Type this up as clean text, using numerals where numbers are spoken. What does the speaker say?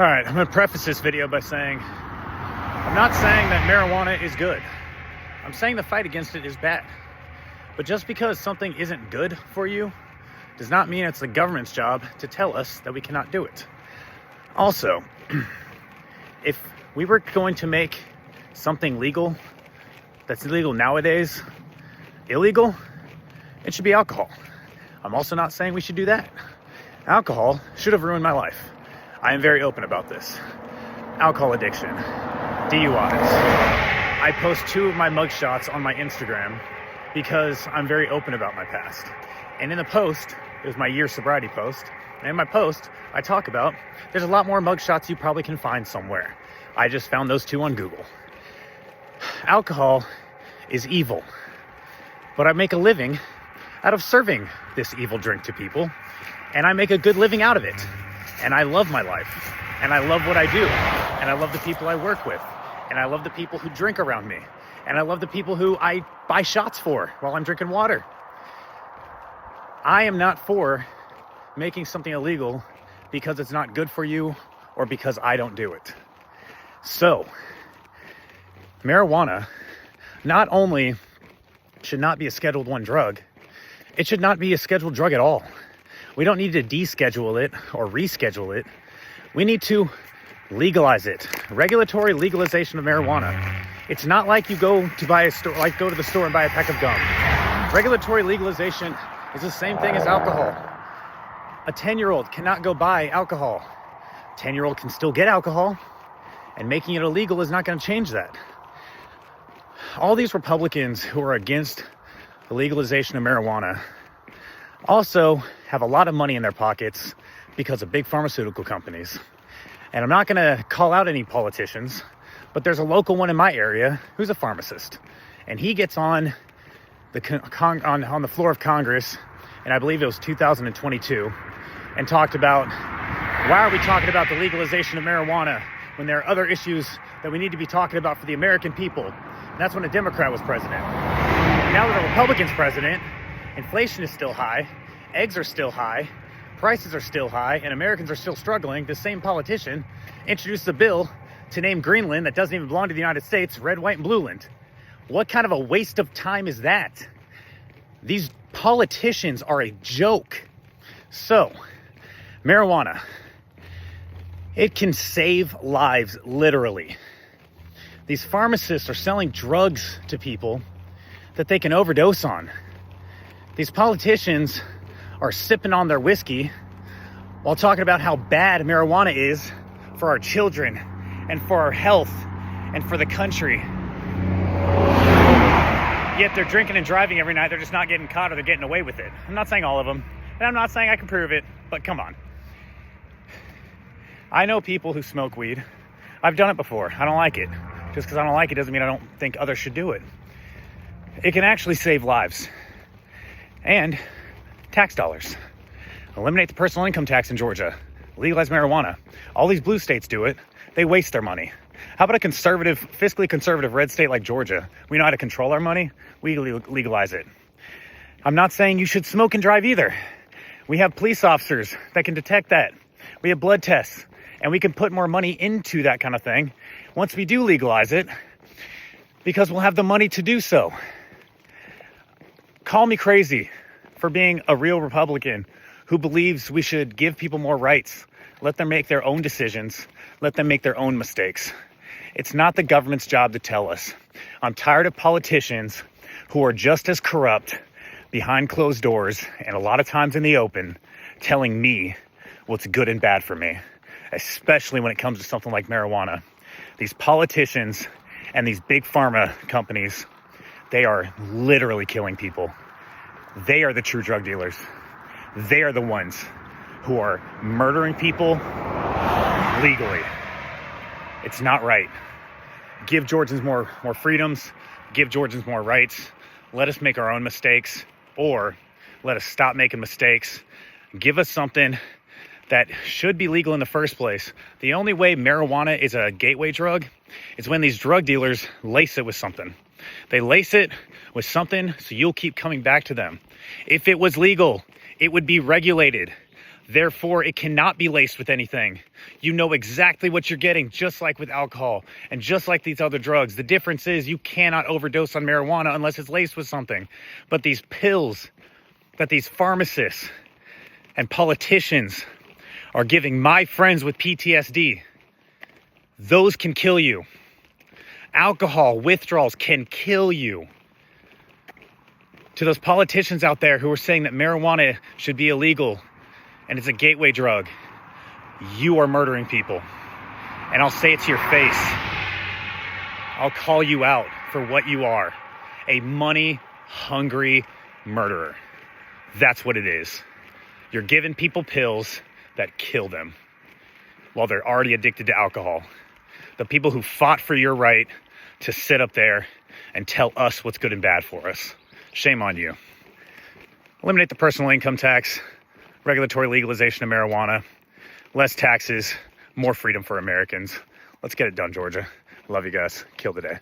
All right, I'm gonna preface this video by saying, I'm not saying that marijuana is good. I'm saying the fight against it is bad. But just because something isn't good for you does not mean it's the government's job to tell us that we cannot do it. Also, if we were going to make something legal that's illegal nowadays illegal, it should be alcohol. I'm also not saying we should do that. Alcohol should have ruined my life. I am very open about this. Alcohol addiction, DUIs. I post 2 of my mugshots on my Instagram because I'm very open about my past. And in the post, it was my year sobriety post, and in my post, I talk about there's a lot more mugshots you probably can find somewhere. I just found those 2 on Google. Alcohol is evil, but I make a living out of serving this evil drink to people, and I make a good living out of it. And I love my life, and I love what I do, and I love the people I work with, and I love the people who drink around me, and I love the people who I buy shots for while I'm drinking water. I am not for making something illegal because it's not good for you or because I don't do it. So, marijuana not only should not be a Schedule I drug, it should not be a scheduled drug at all. We don't need to deschedule it or reschedule it. We need to legalize it. Regulatory legalization of marijuana. It's not like you go to the store and buy a pack of gum. Regulatory legalization is the same thing as alcohol. A 10-year-old cannot go buy alcohol. 10-year-old can still get alcohol, and making it illegal is not going to change that. All these Republicans who are against the legalization of marijuana also have a lot of money in their pockets because of big pharmaceutical companies. And I'm not going to call out any politicians, but there's a local one in my area who's a pharmacist. And he gets on the floor of Congress, and I believe it was 2022, and talked about, why are we talking about the legalization of marijuana when there are other issues that we need to be talking about for the American people? And that's when a Democrat was president. Now that a Republican's president, inflation is still high, eggs are still high, prices are still high, and Americans are still struggling. The same politician introduced a bill to name Greenland, that doesn't even belong to the United States, red, white, and blue land. What kind of a waste of time is that? These politicians are a joke. So, marijuana, it can save lives, literally. These pharmacists are selling drugs to people that they can overdose on. These politicians are sipping on their whiskey while talking about how bad marijuana is for our children and for our health and for the country. Yet they're drinking and driving every night. They're just not getting caught, or they're getting away with it. I'm not saying all of them, and I'm not saying I can prove it, but come on. I know people who smoke weed. I've done it before. I don't like it. Just because I don't like it doesn't mean I don't think others should do it. It can actually save lives. And tax dollars. Eliminate the personal income tax in Georgia. Legalize marijuana. All these blue states do it. They waste their money. How about a fiscally conservative red state like Georgia? We know how to control our money. We legalize it. I'm not saying you should smoke and drive either. We have police officers that can detect that. We have blood tests, and we can put more money into that kind of thing once we do legalize it, because we'll have the money to do so. Call me crazy for being a real Republican who believes we should give people more rights, let them make their own decisions, let them make their own mistakes. It's not the government's job to tell us. I'm tired of politicians who are just as corrupt behind closed doors and a lot of times in the open telling me what's good and bad for me, especially when it comes to something like marijuana. These politicians and these big pharma companies, they are literally killing people. They are the true drug dealers. They are the ones who are murdering people legally. It's not right. Give Georgians more freedoms. Give Georgians more rights. Let us make our own mistakes, or let us stop making mistakes. Give us something that should be legal in the first place. The only way marijuana is a gateway drug is when these drug dealers lace it with something. They lace it with something so you'll keep coming back to them. If it was legal, it would be regulated. Therefore, it cannot be laced with anything. You know exactly what you're getting, just like with alcohol and just like these other drugs. The difference is you cannot overdose on marijuana unless it's laced with something. But these pills that these pharmacists and politicians are giving my friends with PTSD, those can kill you. Alcohol withdrawals can kill you. To those politicians out there who are saying that marijuana should be illegal and it's a gateway drug, you are murdering people. And I'll say it to your face. I'll call you out for what you are. A money-hungry murderer. That's what it is. You're giving people pills that kill them while they're already addicted to alcohol. The people who fought for your right to sit up there and tell us what's good and bad for us. Shame on you. Eliminate the personal income tax, regulatory legalization of marijuana, less taxes, more freedom for Americans. Let's get it done, Georgia. Love you guys. Kill the day.